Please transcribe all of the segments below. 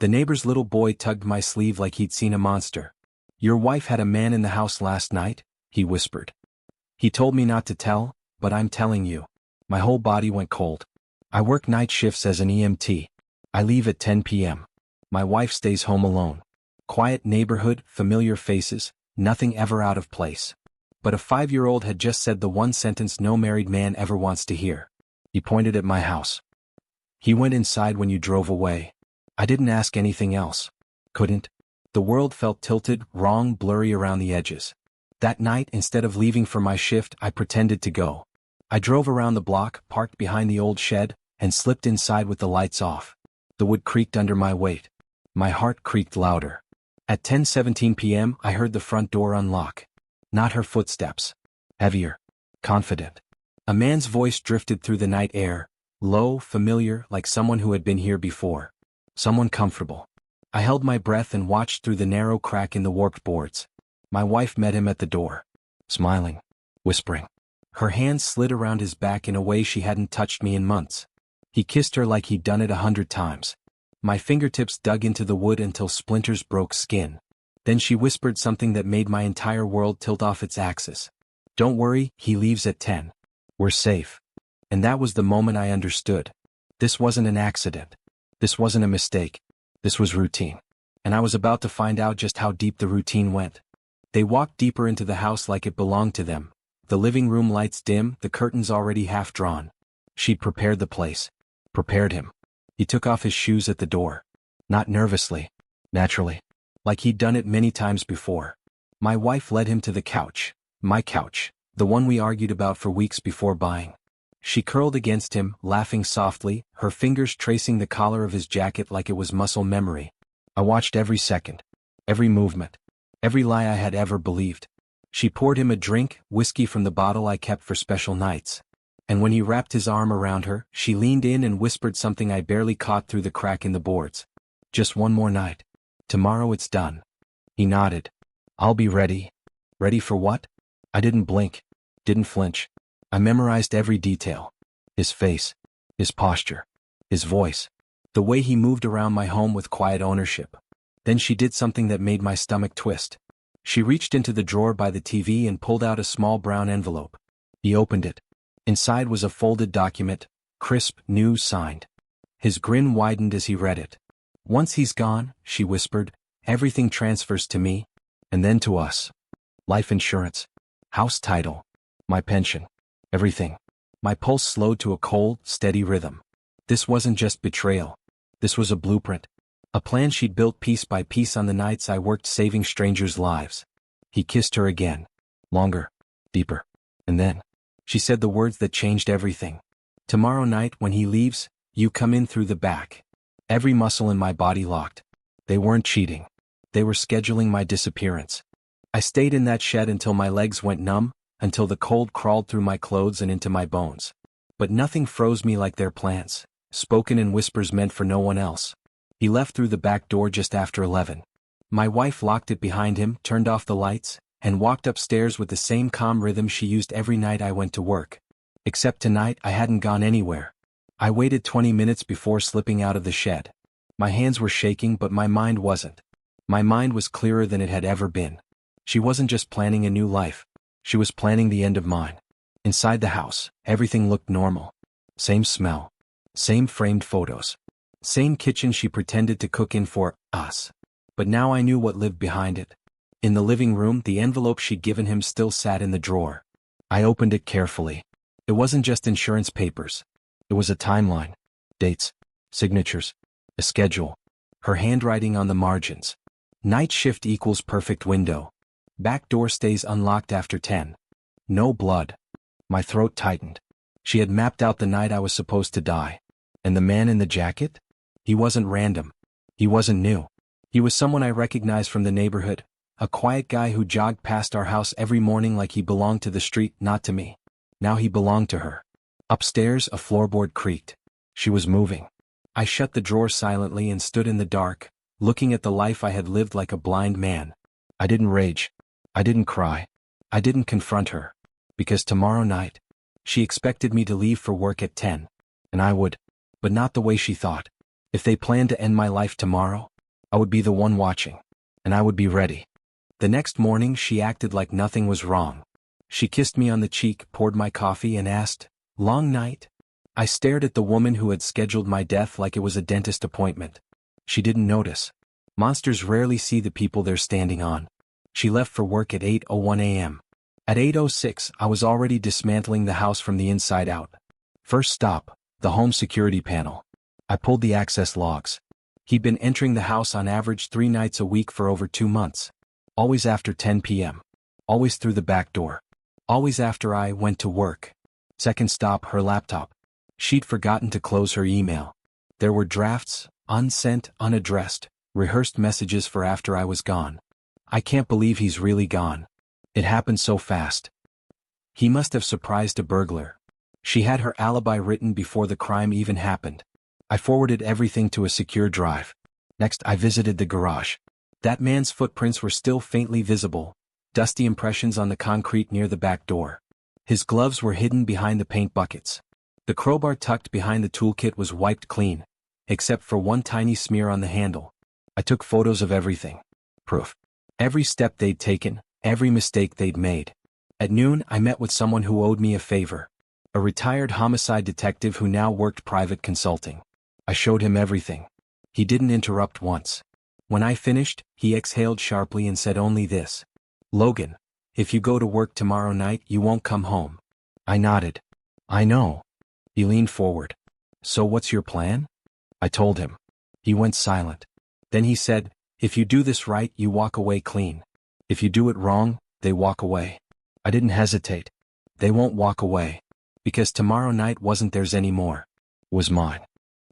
The neighbor's little boy tugged my sleeve like he'd seen a monster. "Your wife had a man in the house last night," he whispered. "He told me not to tell, but I'm telling you." My whole body went cold. I work night shifts as an EMT. I leave at 10 p.m. My wife stays home alone. Quiet neighborhood, familiar faces, nothing ever out of place. But a 5-year-old had just said the one sentence no married man ever wants to hear. He pointed at my house. "He went inside when you drove away." I didn't ask anything else. Couldn't. The world felt tilted, wrong, blurry around the edges. That night, instead of leaving for my shift, I pretended to go. I drove around the block, parked behind the old shed, and slipped inside with the lights off. The wood creaked under my weight. My heart creaked louder. At 10:17 p.m., I heard the front door unlock. Not her footsteps. Heavier. Confident. A man's voice drifted through the night air, low, familiar, like someone who had been here before. Someone comfortable. I held my breath and watched through the narrow crack in the warped boards. My wife met him at the door. Smiling. Whispering. Her hands slid around his back in a way she hadn't touched me in months. He kissed her like he'd done it 100 times. My fingertips dug into the wood until splinters broke skin. Then she whispered something that made my entire world tilt off its axis. "Don't worry, he leaves at 10. We're safe." And that was the moment I understood. This wasn't an accident. This wasn't a mistake. This was routine. And I was about to find out just how deep the routine went. They walked deeper into the house like it belonged to them. The living room lights dim, the curtains already half drawn. She'd prepared the place. Prepared him. He took off his shoes at the door. Not nervously. Naturally. Like he'd done it many times before. My wife led him to the couch. My couch. The one we argued about for weeks before buying. She curled against him, laughing softly, her fingers tracing the collar of his jacket like it was muscle memory. I watched every second. Every movement. Every lie I had ever believed. She poured him a drink, whiskey from the bottle I kept for special nights. And when he wrapped his arm around her, she leaned in and whispered something I barely caught through the crack in the boards. "Just one more night. Tomorrow it's done." He nodded. "I'll be ready." Ready for what? I didn't blink. Didn't flinch. I memorized every detail. His face. His posture. His voice. The way he moved around my home with quiet ownership. Then she did something that made my stomach twist. She reached into the drawer by the TV and pulled out a small brown envelope. He opened it. Inside was a folded document, crisp, new, signed. His grin widened as he read it. "Once he's gone," she whispered, "everything transfers to me, and then to us. Life insurance, house title, my pension, everything." My pulse slowed to a cold, steady rhythm. This wasn't just betrayal. This was a blueprint. A plan she'd built piece by piece on the nights I worked saving strangers' lives. He kissed her again. Longer. Deeper. And then she said the words that changed everything. "Tomorrow night when he leaves, you come in through the back." Every muscle in my body locked. They weren't cheating. They were scheduling my disappearance. I stayed in that shed until my legs went numb, until the cold crawled through my clothes and into my bones. But nothing froze me like their plans, spoken in whispers meant for no one else. He left through the back door just after 11. My wife locked it behind him, turned off the lights, and walked upstairs with the same calm rhythm she used every night I went to work. Except tonight I hadn't gone anywhere. I waited 20 minutes before slipping out of the shed. My hands were shaking, but my mind wasn't. My mind was clearer than it had ever been. She wasn't just planning a new life. She was planning the end of mine. Inside the house, everything looked normal. Same smell. Same framed photos. Same kitchen she pretended to cook in for us. But now I knew what lived behind it. In the living room, the envelope she'd given him still sat in the drawer. I opened it carefully. It wasn't just insurance papers. It was a timeline. Dates. Signatures. A schedule. Her handwriting on the margins. Night shift equals perfect window. Back door stays unlocked after 10. No blood. My throat tightened. She had mapped out the night I was supposed to die. And the man in the jacket? He wasn't random. He wasn't new. He was someone I recognized from the neighborhood, a quiet guy who jogged past our house every morning like he belonged to the street, not to me. Now he belonged to her. Upstairs, a floorboard creaked. She was moving. I shut the drawer silently and stood in the dark, looking at the life I had lived like a blind man. I didn't rage. I didn't cry. I didn't confront her. Because tomorrow night, she expected me to leave for work at 10. And I would. But not the way she thought. If they planned to end my life tomorrow, I would be the one watching. And I would be ready. The next morning she acted like nothing was wrong. She kissed me on the cheek, poured my coffee, and asked, "Long night?" I stared at the woman who had scheduled my death like it was a dentist appointment. She didn't notice. Monsters rarely see the people they're standing on. She left for work at 8:01 a.m. At 8:06, I was already dismantling the house from the inside out. First stop, the home security panel. I pulled the access logs. He'd been entering the house on average 3 nights a week for over 2 months. Always after 10 p.m. Always through the back door. Always after I went to work. Second stop, her laptop. She'd forgotten to close her email. There were drafts, unsent, unaddressed, rehearsed messages for after I was gone. I can't believe he's really gone. It happened so fast. He must have surprised a burglar. She had her alibi written before the crime even happened. I forwarded everything to a secure drive. Next, I visited the garage. That man's footprints were still faintly visible, dusty impressions on the concrete near the back door. His gloves were hidden behind the paint buckets. The crowbar tucked behind the toolkit was wiped clean, except for one tiny smear on the handle. I took photos of everything. Proof. Every step they'd taken, every mistake they'd made. At noon, I met with someone who owed me a favor. A retired homicide detective who now worked private consulting. I showed him everything. He didn't interrupt once. When I finished, he exhaled sharply and said only this: "Logan, if you go to work tomorrow night, you won't come home." I nodded. "I know." He leaned forward. "So what's your plan?" I told him. He went silent. Then he said, "If you do this right, you walk away clean. If you do it wrong, they walk away." I didn't hesitate. They won't walk away. Because tomorrow night wasn't theirs anymore. It was mine.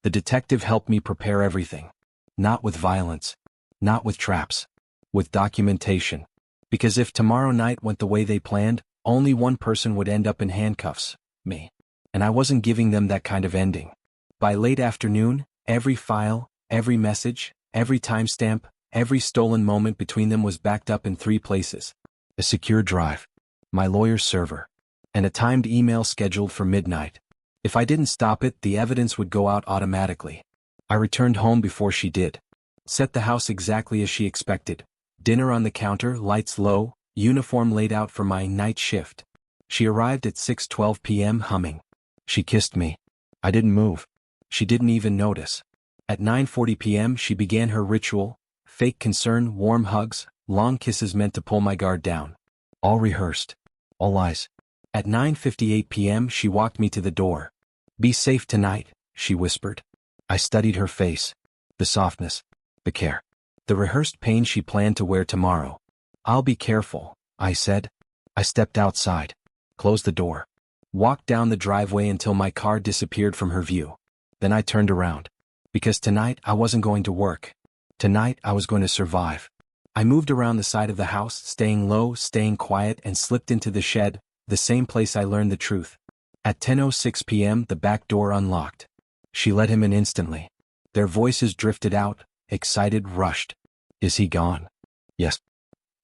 The detective helped me prepare everything. Not with violence. Not with traps. With documentation. Because if tomorrow night went the way they planned, only one person would end up in handcuffs: me. And I wasn't giving them that kind of ending. By late afternoon, every file, every message, every timestamp, every stolen moment between them was backed up in 3 places. A secure drive. My lawyer's server. And a timed email scheduled for midnight. If I didn't stop it, the evidence would go out automatically. I returned home before she did. Set the house exactly as she expected. Dinner on the counter, lights low, uniform laid out for my night shift. She arrived at 6:12 p.m. humming. She kissed me. I didn't move. She didn't even notice. At 9:40 p.m. she began her ritual: fake concern, warm hugs, long kisses meant to pull my guard down. All rehearsed. All lies. At 9:58 p.m. she walked me to the door. "Be safe tonight," she whispered. I studied her face. The softness. The care. The rehearsed pain she planned to wear tomorrow. "I'll be careful," I said. I stepped outside. Closed the door. Walked down the driveway until my car disappeared from her view. Then I turned around. Because tonight I wasn't going to work. Tonight I was going to survive. I moved around the side of the house, staying low, staying quiet, and slipped into the shed, the same place I learned the truth. At 10:06 p.m. the back door unlocked. She let him in instantly. Their voices drifted out, excited, rushed. "Is he gone?" "Yes."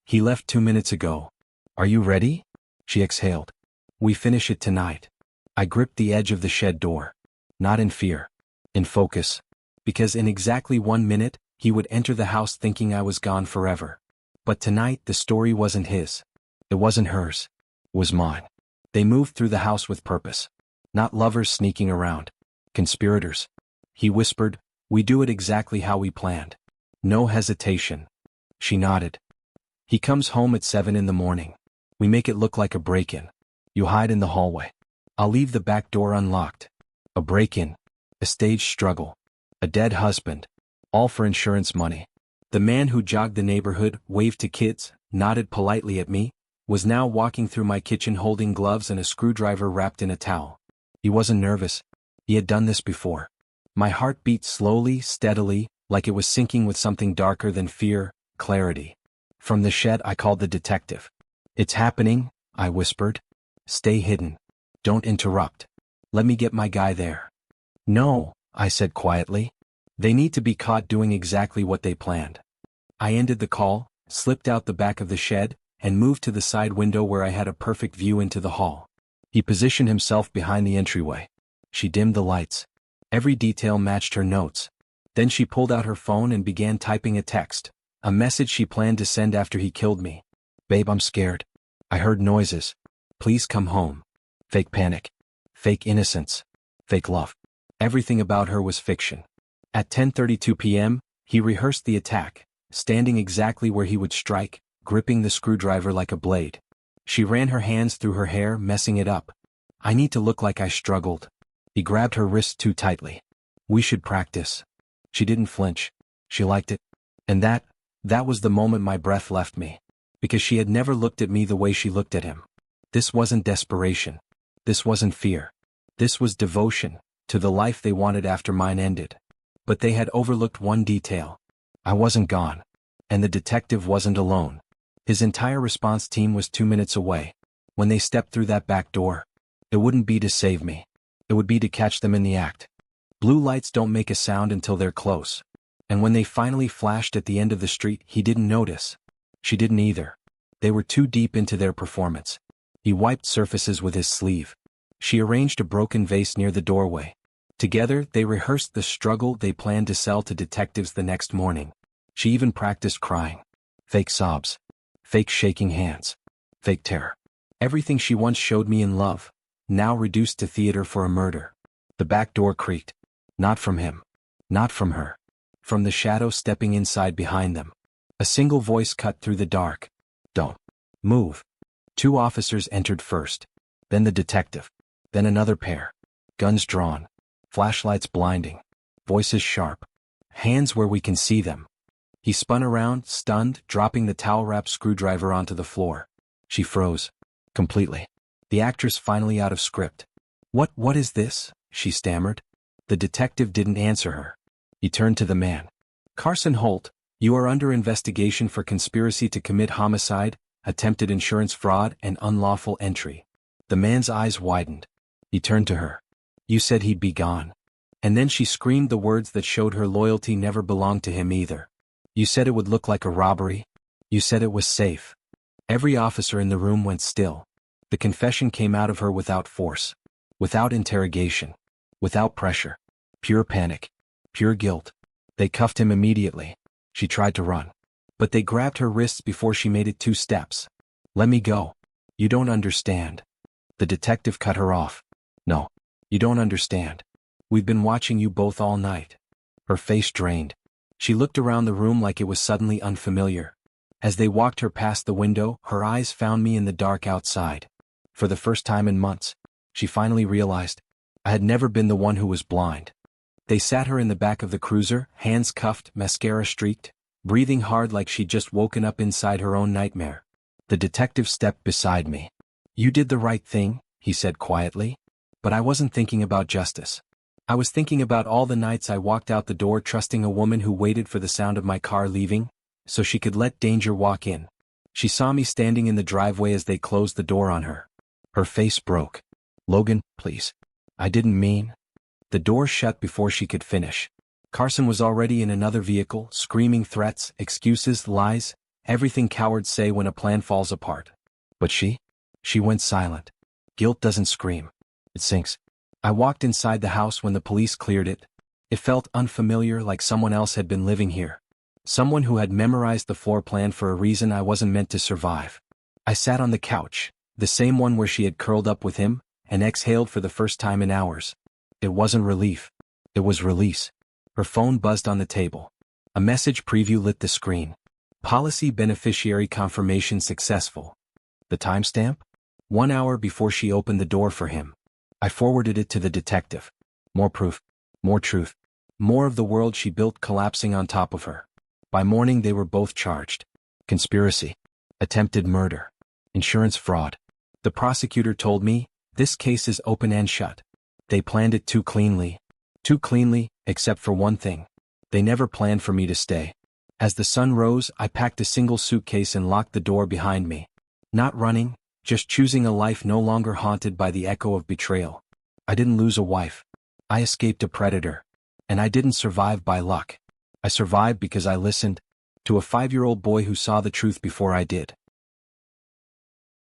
"He left 2 minutes ago." "Are you ready?" She exhaled. "We finish it tonight." I gripped the edge of the shed door. Not in fear. In focus. Because in exactly 1 minute, he would enter the house thinking I was gone forever. But tonight the story wasn't his. It wasn't hers. It was mine. They moved through the house with purpose. Not lovers sneaking around. Conspirators. He whispered, "We do it exactly how we planned. No hesitation." She nodded. "He comes home at 7 in the morning. We make it look like a break-in. You hide in the hallway. I'll leave the back door unlocked. A break-in. A staged struggle. A dead husband. All for insurance money." The man who jogged the neighborhood, waved to kids, nodded politely at me, was now walking through my kitchen holding gloves and a screwdriver wrapped in a towel. He wasn't nervous. He had done this before. My heart beat slowly, steadily, like it was syncing with something darker than fear: clarity. From the shed I called the detective. "It's happening," I whispered. "Stay hidden. Don't interrupt. Let me get my guy there." "No," I said quietly. "They need to be caught doing exactly what they planned." I ended the call, slipped out the back of the shed, and moved to the side window where I had a perfect view into the hall. He positioned himself behind the entryway. She dimmed the lights. Every detail matched her notes. Then she pulled out her phone and began typing a text, a message she planned to send after he killed me. Babe, I'm scared. I heard noises. Please come home. Fake panic. Fake innocence. Fake love. Everything about her was fiction. At 10:32 p.m., he rehearsed the attack, standing exactly where he would strike, gripping the screwdriver like a blade. She ran her hands through her hair, messing it up. I need to look like I struggled. He grabbed her wrist too tightly. We should practice. She didn't flinch. She liked it. And that was the moment my breath left me. Because she had never looked at me the way she looked at him. This wasn't desperation. This wasn't fear. This was devotion to the life they wanted after mine ended. But they had overlooked one detail. I wasn't gone. And the detective wasn't alone. His entire response team was 2 minutes away. When they stepped through that back door, it wouldn't be to save me. It would be to catch them in the act. Blue lights don't make a sound until they're close. And when they finally flashed at the end of the street, he didn't notice. She didn't either. They were too deep into their performance. He wiped surfaces with his sleeve. She arranged a broken vase near the doorway. Together, they rehearsed the struggle they planned to sell to detectives the next morning. She even practiced crying. Fake sobs. Fake shaking hands. Fake terror. Everything she once showed me in love, now reduced to theater for a murder. The back door creaked. Not from him. Not from her. From the shadow stepping inside behind them. A single voice cut through the dark. Don't move. 2 officers entered first. Then the detective. Then another pair. Guns drawn. Flashlights blinding. Voices sharp. Hands where we can see them. He spun around, stunned, dropping the towel-wrapped screwdriver onto the floor. She froze. Completely. The actress finally out of script. What is this?" she stammered. The detective didn't answer her. He turned to the man. "Carson Holt, you are under investigation for conspiracy to commit homicide, attempted insurance fraud, and unlawful entry." The man's eyes widened. He turned to her. "You said he'd be gone." And then she screamed the words that showed her loyalty never belonged to him either. "You said it would look like a robbery. You said it was safe." Every officer in the room went still. The confession came out of her without force. Without interrogation. Without pressure. Pure panic. Pure guilt. They cuffed him immediately. She tried to run. But they grabbed her wrists before she made it 2 steps. "Let me go. You don't understand." The detective cut her off. "No. You don't understand. We've been watching you both all night." Her face drained. She looked around the room like it was suddenly unfamiliar. As they walked her past the window, her eyes found me in the dark outside. For the first time in months, she finally realized I had never been the one who was blind. They sat her in the back of the cruiser, hands cuffed, mascara streaked, breathing hard like she'd just woken up inside her own nightmare. The detective stepped beside me. "You did the right thing," he said quietly. "But I wasn't thinking about justice. I was thinking about all the nights I walked out the door trusting a woman who waited for the sound of my car leaving, so she could let danger walk in." She saw me standing in the driveway as they closed the door on her. Her face broke. "Logan, please. I didn't mean." The door shut before she could finish. Carson was already in another vehicle, screaming threats, excuses, lies, everything cowards say when a plan falls apart. But she went silent. Guilt doesn't scream. It sinks. I walked inside the house when the police cleared it. It felt unfamiliar, like someone else had been living here. Someone who had memorized the floor plan for a reason I wasn't meant to survive. I sat on the couch, the same one where she had curled up with him, and exhaled for the first time in hours. It wasn't relief. It was release. Her phone buzzed on the table. A message preview lit the screen. "Policy beneficiary confirmation successful." The timestamp? 1 hour before she opened the door for him. I forwarded it to the detective. More proof. More truth. More of the world she built collapsing on top of her. By morning they were both charged. Conspiracy. Attempted murder. Insurance fraud. The prosecutor told me, "This case is open and shut." They planned it too cleanly. Too cleanly, except for one thing. They never planned for me to stay. As the sun rose, I packed a single suitcase and locked the door behind me. Not running, just choosing a life no longer haunted by the echo of betrayal. I didn't lose a wife. I escaped a predator. And I didn't survive by luck. I survived because I listened to a 5-year-old boy who saw the truth before I did.